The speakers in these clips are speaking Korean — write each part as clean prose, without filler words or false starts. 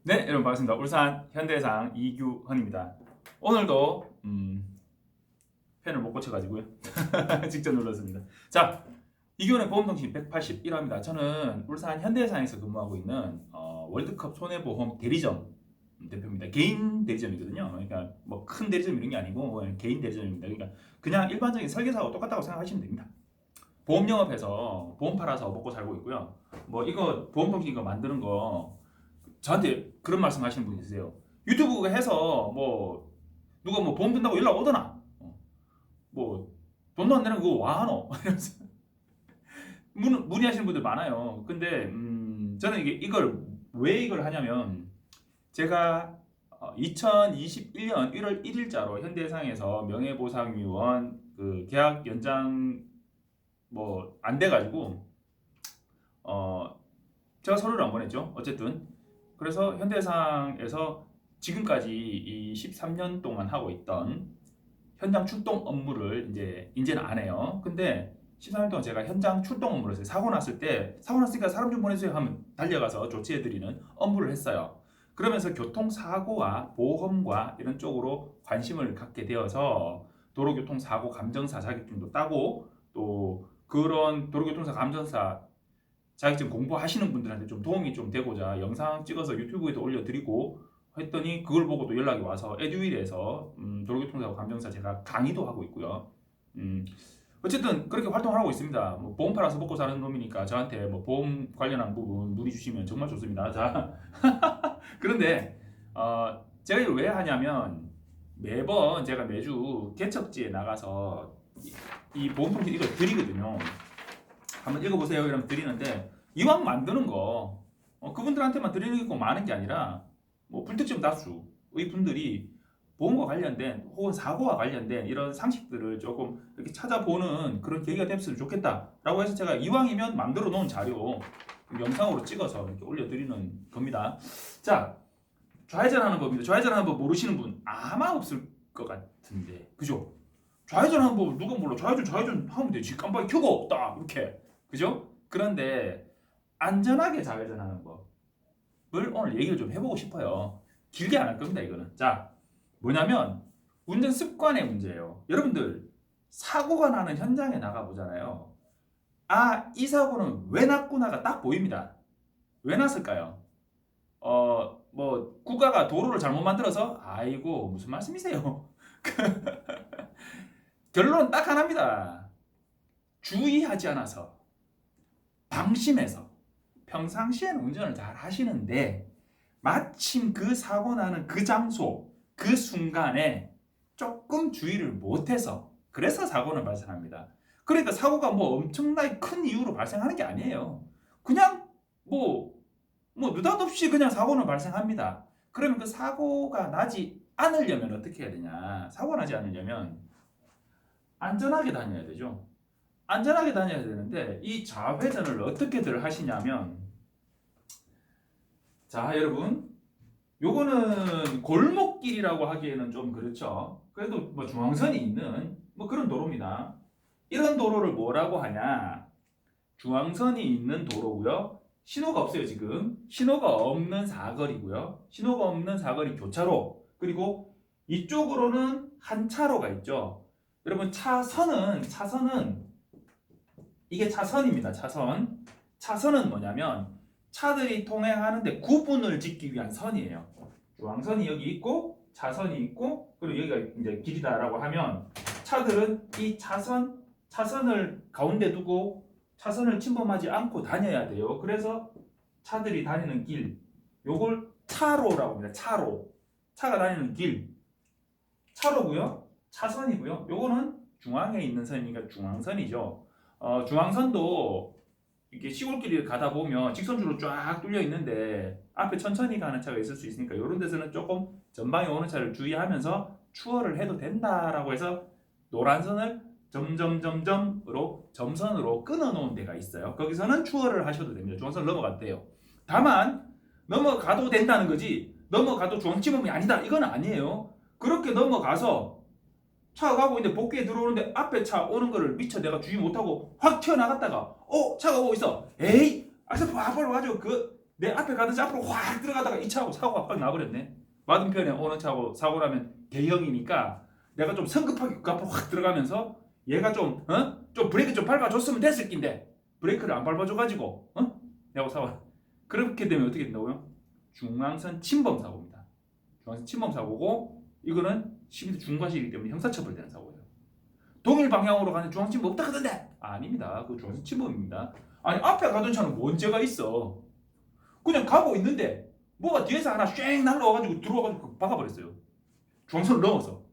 네, 여러분 반갑습니다. 울산 현대해상 이규헌입니다. 오늘도 펜을 못 고쳐가지고요. 직접 눌렀습니다. 자, 이규헌의 보험통신 181화입니다. 저는 울산 현대해상에서 근무하고 있는 월드컵 손해보험 대리점 대표입니다. 개인 대리점이거든요. 그러니까 뭐 큰 대리점 이런 게 아니고 개인 대리점입니다. 그러니까 그냥 일반적인 설계사하고 똑같다고 생각하시면 됩니다. 보험 영업해서 보험 팔아서 먹고 살고 있고요. 뭐 이거 보험통신 이거 만드는 거 저한테 그런 말씀 하시는 분이 있으세요. 유튜브 해서 뭐 누가 뭐 보험 든다고 연락 오더나 뭐 돈도 안 내는 그거 와하노 이러면서 문의하시는 분들 많아요. 근데 저는 이걸 왜 이걸 하냐면 제가 2021년 1월 1일자로 현대해상에서 명예보상위원 그 계약 연장 뭐 안 돼가지고 제가 서류를 안 보냈죠. 어쨌든 그래서 현대해상에서 지금까지 이 13년 동안 하고 있던 현장 출동 업무를 이제는 안 해요. 근데 13년 동안 제가 현장 출동 업무를 했어요. 사고 났으니까 사람 좀 보내주세요 하면 달려가서 조치해드리는 업무를 했어요. 그러면서 교통사고와 보험과 이런 쪽으로 관심을 갖게 되어서 도로교통사고 감정사 자격증도 따고 또 그런 도로교통사 감정사 자격증 공부하시는 분들한테 좀 도움이 좀 되고자 영상 찍어서 유튜브에도 올려드리고 했더니 그걸 보고 또 연락이 와서 에듀윌에서 도로교통사고 감정사 제가 강의도 하고 있고요. 어쨌든 그렇게 활동을 하고 있습니다. 뭐 보험 팔아서 먹고 사는 놈이니까 저한테 뭐 보험 관련한 부분 문의 주시면 정말 좋습니다. 자, 그런데 제가 이걸 왜 하냐면 매번 제가 매주 개척지에 나가서 이 보험통신 이걸 드리거든요. 한번 읽어보세요 이러면 드리는데 이왕 만드는 거 그분들한테만 드리는 게 꼭 많은 게 아니라 뭐 불특정 다수의 분들이 보험과 관련된 혹은 사고와 관련된 이런 상식들을 조금 이렇게 찾아보는 그런 계기가 됐으면 좋겠다라고 해서 제가 이왕이면 만들어 놓은 자료 영상으로 찍어서 이렇게 올려드리는 겁니다. 자, 좌회전하는 법입니다. 좌회전하는 법 모르시는 분 아마 없을 것 같은데 그죠? 좌회전하는 법 누가 몰라? 좌회전 하면 되지. 깜빡이 켜고 딱 이렇게 그죠? 그런데 안전하게 좌회전하는 법을 오늘 얘기를 좀 해보고 싶어요. 길게 안 할 겁니다 이거는. 자, 뭐냐면 운전 습관의 문제예요. 여러분들 사고가 나는 현장에 나가 보잖아요. 아, 이 사고는 왜 났구나가 딱 보입니다. 왜 났을까요? 뭐 국가가 도로를 잘못 만들어서 아이고 무슨 말씀이세요? 결론은 딱 하나입니다. 주의하지 않아서 방심해서 평상시에는 운전을 잘 하시는데 마침 그 사고 나는 그 장소 그 순간에 조금 주의를 못해서 그래서 사고는 발생합니다. 그러니까 사고가 뭐 엄청나게 큰 이유로 발생하는 게 아니에요. 그냥 뭐 느닷없이 그냥 사고는 발생합니다. 그러면 그 사고가 나지 않으려면 어떻게 해야 되냐? 사고 나지 않으려면 안전하게 다녀야 되죠. 안전하게 다녀야 되는데 이 좌회전을 어떻게들 하시냐면 자 여러분 요거는 골목길이라고 하기에는 좀 그렇죠. 그래도 뭐 중앙선이 있는 뭐 그런 도로입니다. 이런 도로를 뭐라고 하냐? 중앙선이 있는 도로고요. 신호가 없어요 지금. 신호가 없는 사거리고요. 신호가 없는 사거리 교차로. 그리고 이쪽으로는 한 차로가 있죠. 여러분 차선은 이게 차선입니다. 차선. 차선은 뭐냐면 차들이 통행하는데 구분을 짓기 위한 선이에요. 중앙선이 여기 있고 차선이 있고 그리고 여기가 이제 길이다라고 하면 차들은 이 차선을 가운데 두고 차선을 침범하지 않고 다녀야 돼요. 그래서 차들이 다니는 길 요걸 차로라고 합니다. 차로. 차가 다니는 길. 차로고요. 차선이고요. 요거는 중앙에 있는 선이니까 중앙선이죠. 중앙선도 이렇게 시골길을 가다 보면 직선주로 쫙 뚫려 있는데 앞에 천천히 가는 차가 있을 수 있으니까 이런 데서는 조금 전방에 오는 차를 주의하면서 추월을 해도 된다라고 해서 노란선을 점점점점으로 점선으로 끊어 놓은 데가 있어요. 거기서는 추월을 하셔도 됩니다. 중앙선 넘어갔대요. 다만 넘어가도 된다는 거지 넘어가도 중앙침범이 아니다 이건 아니에요. 그렇게 넘어가서 차가 가고 있는데 복귀에 들어오는데 앞에 차 오는 거를 미처 내가 주의 못하고 확 튀어나갔다가 차가 오고 있어. 에이 악셀 바로 와줘. 내 앞에 가든지 앞으로 확 들어가다가 이 차하고 사고가 확 나버렸네. 맞은편에 오는 차하고 사고 나면 대형이니까 내가 좀 성급하게 그 앞으로 확 들어가면서 얘가 좀 브레이크 좀 밟아줬으면 됐을 낀데 브레이크를 안 밟아줘가지고 내가 사고. 그렇게 되면 어떻게 된다고요? 중앙선 침범 사고입니다. 중앙선 침범 사고고 이거는 시민도 중과실이기 때문에 형사처벌되는 사고예요. 동일 방향으로 가는 중앙선 침범 없다 하던데 아닙니다. 그 중앙선 침범입니다. 아니 앞에 가던 차는 문제가 있어. 그냥 가고 있는데 뭐가 뒤에서 하나 쉥 날라와가지고 들어와가지고 박아버렸어요. 중앙선을 넘어서.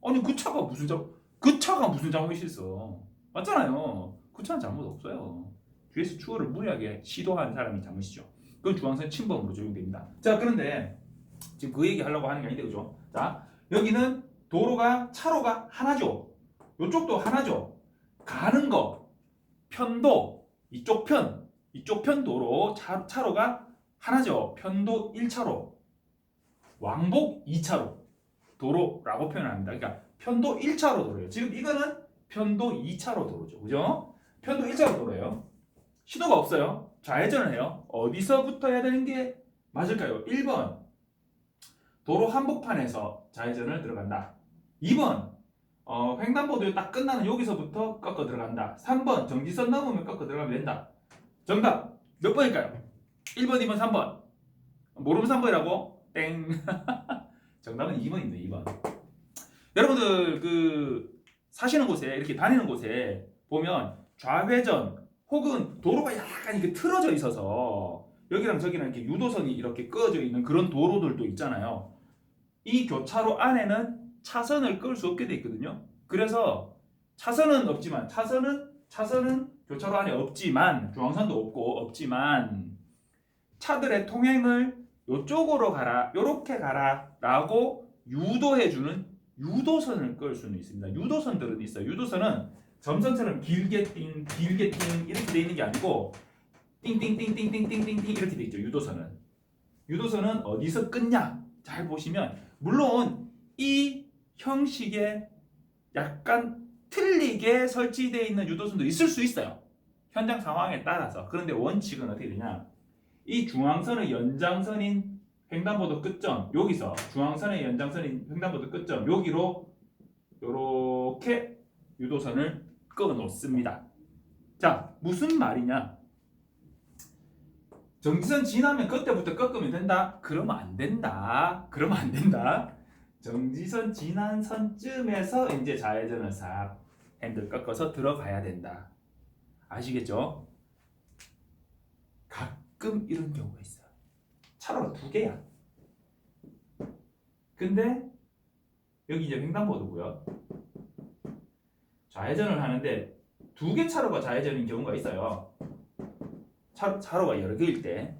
아니 그 차가 무슨 잘못이 있어. 맞잖아요. 그 차는 잘못 없어요. 뒤에서 추월을 무리하게 시도한 사람이 잘못이죠. 그건 중앙선 침범으로 적용됩니다. 자, 그런데 지금 그 얘기 하려고 하는 게 아닌데, 그죠? 자, 여기는 차로가 하나죠. 이쪽도 하나죠. 가는 거, 편도, 이쪽 편 도로 차로가 하나죠. 편도 1차로, 왕복 2차로 도로라고 표현을 합니다. 그러니까 편도 1차로 도로예요. 지금 이거는 편도 2차로 도로죠. 그죠? 편도 1차로 도로예요. 신호가 없어요. 좌회전을 해요. 어디서부터 해야 되는 게 맞을까요? 1번 도로 한복판에서 좌회전을 들어간다. 2번 횡단보도 딱 끝나는 여기서부터 꺾어 들어간다. 3번 정지선 넘으면 꺾어 들어가면 된다. 정답 몇 번일까요? 1번, 2번, 3번. 모르면 3번이라고? 땡. 정답은 2번입니다. 2번. 여러분들 사시는 곳에 이렇게 다니는 곳에 보면 좌회전 혹은 도로가 약간 이렇게 틀어져 있어서 여기랑 저기랑 이렇게 유도선이 이렇게 꺼져 있는 그런 도로들도 있잖아요. 이 교차로 안에는 차선을 끌 수 없게 돼 있거든요. 그래서 차선은 교차로 안에 없지만 중앙선도 없지만 차들의 통행을 이쪽으로 가라, 이렇게 가라라고 유도해주는 유도선을 끌 수는 있습니다. 유도선들은 있어요. 유도선은 점선처럼 길게 띵 이렇게 돼 있는 게 아니고 띵띵띵띵띵띵띵띵 이렇게 돼 있죠. 유도선은 어디서 끊냐? 잘 보시면 물론 이 형식에 약간 틀리게 설치되어 있는 유도선도 있을 수 있어요. 현장 상황에 따라서. 그런데 원칙은 어떻게 되냐? 이 중앙선의 연장선인 횡단보도 끝점 여기서 중앙선의 연장선인 횡단보도 끝점 여기로 이렇게 유도선을 끊어 놓습니다. 자, 무슨 말이냐? 정지선 지나면 그때부터 꺾으면 된다? 그러면 안 된다. 정지선 지난 선쯤에서 이제 좌회전을 싹 핸들 꺾어서 들어가야 된다. 아시겠죠? 가끔 이런 경우가 있어요. 차로가 두 개야. 근데 여기 이제 횡단보도고요. 좌회전을 하는데 두 개 차로가 좌회전인 경우가 있어요. 차로가 여러 개일 때.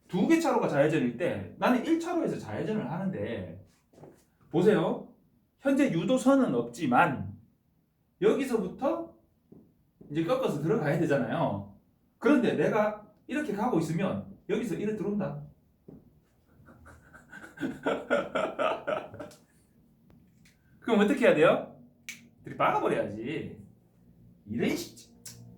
두 개 차로가 좌회전일 때 나는 1차로에서 좌회전을 하는데 보세요. 현재 유도선은 없지만 여기서부터 이제 꺾어서 들어가야 되잖아요. 그런데 내가 이렇게 가고 있으면 여기서 이래 들어온다. 그럼 어떻게 해야 돼요? 들이박아버려야지.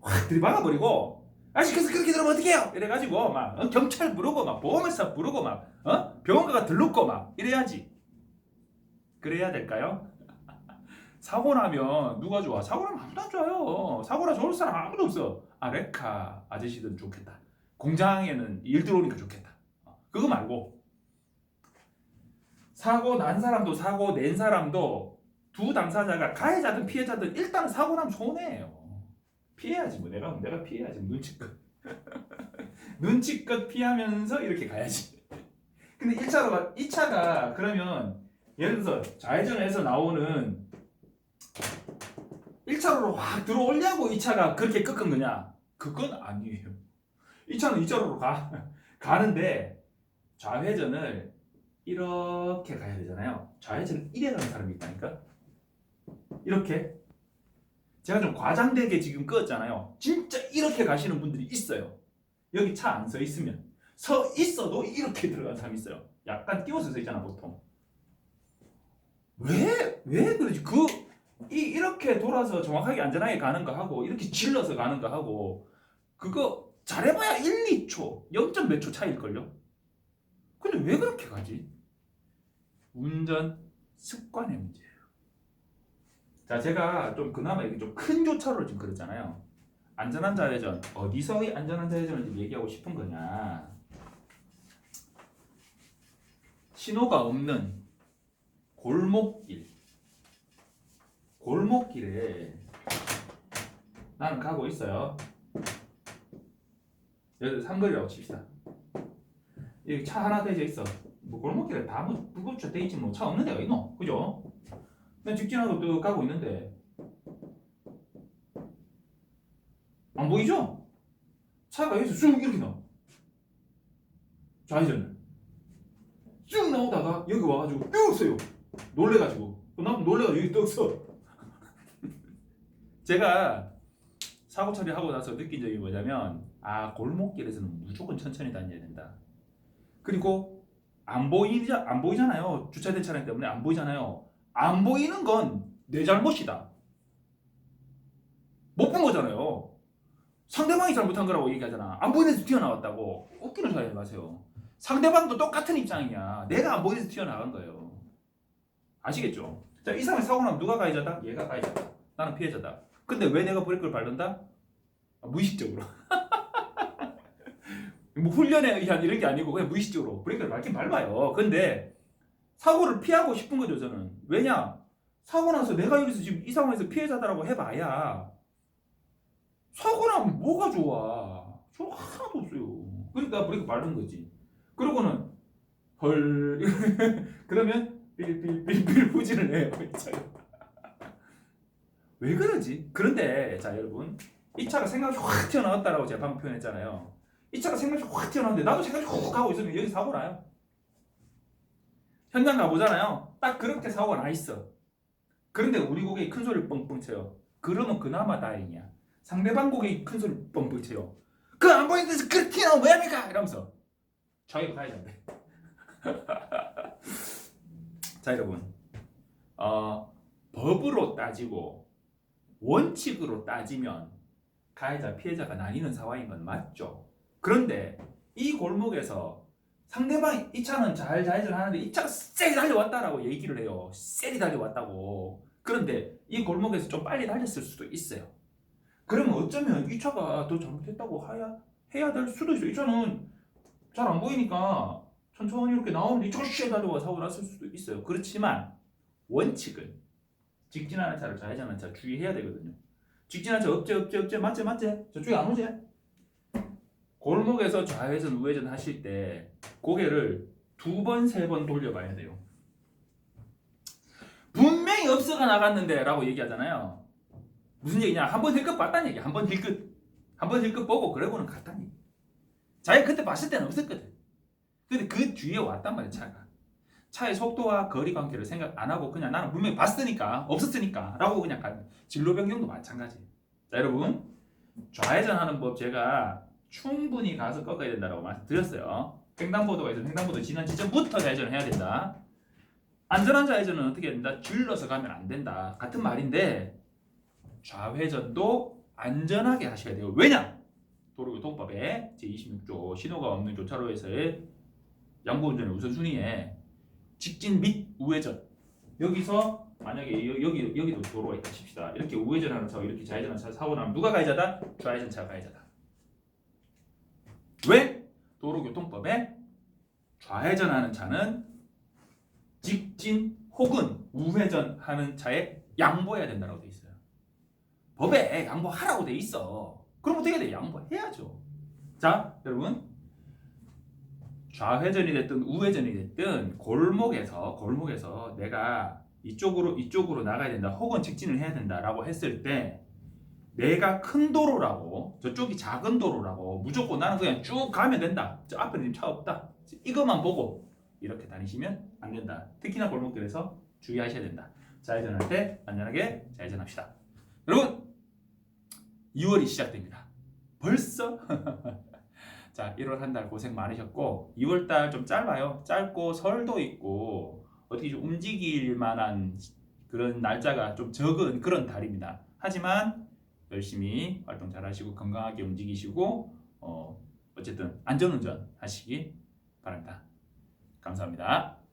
확 들이박아버리고 그래서 그렇게 들어오면 어떡해요? 이래가지고 막 경찰 부르고 막 보험회사 부르고 막 병원 가가 들르고 막 이래야지. 그래야 될까요? 사고 나면 누가 좋아? 사고 나면 아무도 안 좋아요. 사고나 좋을 사람 아무도 없어. 레카 아저씨들은 좋겠다. 공장에는 일 들어오니까 좋겠다. 그거 말고 사고 난 사람도 사고 낸 사람도 두 당사자가 가해자든 피해자든 일단 사고 나면 손해예요. 피해야지 뭐 내가 피해야지 눈치껏 눈치껏 피하면서 이렇게 가야지. 근데 2차가 그러면 예를 들어서 좌회전에서 나오는 1차로로 확 들어오려고 2차가 그렇게 꺾은 거냐? 그건 아니에요. 2차는 2차로로 가는데 좌회전을 이렇게 가야 되잖아요. 좌회전을 이래 가는 사람이 있다니까. 이렇게 제가 좀 과장되게 지금 끄었잖아요. 진짜 이렇게 가시는 분들이 있어요. 여기 차 안 서 있으면 서 있어도 이렇게 들어가는 사람이 있어요. 약간 띄워서 서 있잖아 보통. 왜 그러지? 이렇게 돌아서 정확하게 안전하게 가는 거 하고 이렇게 질러서 가는 거 하고 그거 잘해봐야 1, 2초, 0. 몇 초 차이일걸요? 근데 왜 그렇게 가지? 운전 습관의 문제예요. 자, 제가 좀 그나마 이게 좀 큰 교차로를 지금 그랬잖아요. 안전한 좌회전, 어디서의 안전한 좌회전을 지금 얘기하고 싶은 거냐? 신호가 없는 골목길에 나는 가고 있어요. 여기 삼거리라고 칩시다. 여기 차 하나 대져 있어. 뭐 골목길에 다 불구추 돼 있지 뭐 차 없는 데가 있노, 그죠? 난 직진하고 또 가고 있는데 안 보이죠? 차가 여기서 쭉 이렇게 나와. 좌회전을 쭉 나오다가 여기 와가지고 뚝 서요. 놀래가지고 여기 뚝 서. 제가 사고 처리하고 나서 느낀 점이 뭐냐면, 골목길에서는 무조건 천천히 다녀야 된다. 그리고 안 보이잖아요. 주차된 차량 때문에 안 보이잖아요. 안 보이는 건 내 잘못이다. 못 본 거잖아요. 상대방이 잘못한 거라고 얘기하잖아. 안 보이는 데서 튀어나왔다고. 웃기는 소리 하지 마세요. 상대방도 똑같은 입장이야. 내가 안 보이는 데서 튀어나간 거예요. 아시겠죠? 자, 이 상황에 사고 나면 누가 가해자다? 얘가 가해자다. 나는 피해자다. 근데 왜 내가 브레이크를 밟는다? 무의식적으로. 뭐 훈련에 의한 이런 게 아니고 그냥 무의식적으로 브레이크를 밟긴 밟아요. 근데 사고를 피하고 싶은 거죠, 저는. 왜냐? 사고 나서 내가 여기서 지금 이 상황에서 피해자다라고 해봐야 사고 나면 뭐가 좋아? 좋은 거 하나도 없어요. 그러니까 브레이크 밟는 거지. 그러고는 헐 그러면 삘삘삘삘 후진을 해요. 왜 그러지? 그런데 자, 여러분, 이 차가 생각이 확 튀어나왔다라고 제가 방금 표현했잖아요. 이 차가 생각이 확 튀어나왔는데 나도 생각이 확 가고 있으면 여기 사고 나요. 현장 가보잖아요. 딱 그렇게 사고가 나 있어. 그런데 우리 고객이 큰 소리를 뻥뻥 쳐요. 그러면 그나마 다행이야. 상대방 고객이 큰 소리를 뻥뻥 쳐요. 그 안 보이는 데서 그렇게 튀어나오면 뭐합니까? 이러면서 자기가 가야 된대. 자, 여러분, 법으로 따지고 원칙으로 따지면 가해자 피해자가 나뉘는 상황인 건 맞죠. 그런데 이 골목에서 상대방이 이 차는 잘 좌회전하는데 이 차가 세게 달려왔다라고 얘기를 해요. 세게 달려왔다고. 그런데 이 골목에서 좀 빨리 달렸을 수도 있어요. 그러면 어쩌면 이 차가 더 잘못했다고 해야 될 수도 있어요. 이 차는 잘 안 보이니까 천천히 이렇게 나오는데 이 차가 쉐 달려와 사고 났을 수도 있어요. 그렇지만 원칙은 직진하는 차를 좌회전하는 차 주의해야 되거든요. 직진하는 차 업제 맞지? 저쪽에 안 오지? 골목에서 좌회전 우회전 하실 때 고개를 2번 3번 돌려봐야 돼요. 분명히 업서가 나갔는데 라고 얘기하잖아요. 무슨 얘기냐? 한번 힐끗 봤다는 얘기. 한번 힐끗 보고 그러고는 갔다는 얘기. 자기가 그때 봤을 때는 없었거든. 근데 그 뒤에 왔단 말이야, 차가. 차의 속도와 거리 관계를 생각 안 하고 그냥 나는 분명히 봤으니까, 없었으니까 라고 그냥 가는. 진로 변경도 마찬가지. 자, 여러분, 좌회전하는 법 제가 충분히 가서 꺾어야 된다고 말씀드렸어요. 횡단보도가 있으면 횡단보도 지난 지점부터 좌회전을 해야 된다. 안전한 좌회전은 어떻게 해야 된다? 줄러서 가면 안 된다. 같은 말인데 좌회전도 안전하게 하셔야 돼요. 왜냐? 도로교통법에 제26조 신호가 없는 교차로에서의 양보운전의 우선순위에 직진 및 우회전, 여기서 만약에 여기도 도로가 있다 칩시다. 이렇게 우회전하는 차와 이렇게 좌회전하는 차 사고 나면 누가 가해자다? 좌회전 차가 가해자다. 왜? 도로교통법에 좌회전하는 차는 직진 혹은 우회전하는 차에 양보해야 된다고 돼 있어요. 법에 양보하라고 돼 있어. 그럼 어떻게 돼? 양보해야죠. 자, 여러분, 좌회전이 됐든 우회전이 됐든 골목에서 내가 이쪽으로 나가야 된다 혹은 직진을 해야 된다라고 했을 때 내가 큰 도로라고 저쪽이 작은 도로라고 무조건 나는 그냥 쭉 가면 된다. 저 앞에는 차 없다. 이것만 보고 이렇게 다니시면 안 된다. 특히나 골목길에서 주의하셔야 된다. 좌회전할 때 안전하게 좌회전합시다. 여러분, 2월이 시작됩니다. 벌써? 자, 1월 한 달 고생 많으셨고 2월 달 좀 짧아요. 짧고 설도 있고 어떻게 좀 움직일 만한 그런 날짜가 좀 적은 그런 달입니다. 하지만 열심히 활동 잘 하시고 건강하게 움직이시고 어쨌든 안전운전 하시기 바랍니다. 감사합니다.